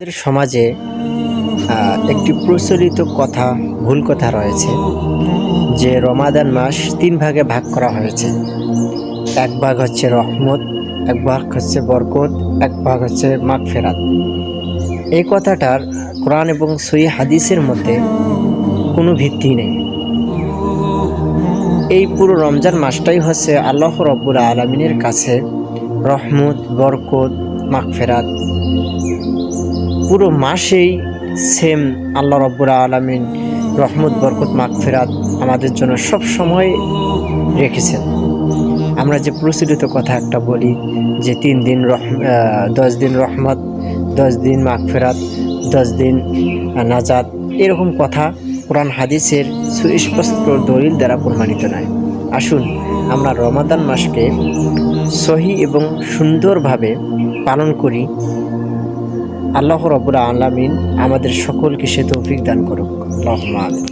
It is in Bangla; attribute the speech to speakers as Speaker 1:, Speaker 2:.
Speaker 1: আমাদের সমাজে একটি প্রচলিত কথা, ভুল কথা রয়েছে যে রমাদান মাস ৩ ভাগে ভাগ করা হয়েছে। এক ভাগ হচ্ছে রহমত, এক ভাগ হচ্ছে বরকত, এক ভাগ হচ্ছে মাগফিরাত। এই কথাটার কোরআন এবং সহিহ হাদিসের মধ্যে কোনো ভিত্তি নেই। এই পুরো রমজান মাসটাই হচ্ছে আল্লাহ রাব্বুল আলামিনের কাছে রহমত, বরকত, মাগফিরাত। পুরো মাসেই সেম আল্লাহ রাব্বুল আলামিন রহমত, বরকত, মাগফিরাত আমাদের জন্য সব সময় রেখেছেন। আমরা যে প্রচলিত কথা একটা বলি যে ৩ দিন ১০ দিন রহমত, ১০ দিন মাগফিরাত, ১০ দিন নাজাত, এরকম কথা কোরআন হাদিসের সুস্পষ্ট দলিল দ্বারা প্রমাণিত নয়। আসুন আমরা রমাদান মাসকে সহি এবং সুন্দরভাবে পালন করি। আল্লাহ রাব্বুল আলামিন আমাদের সকলকে সে তৌফিক দান করুক। আল্লাহুম্মা আমিন।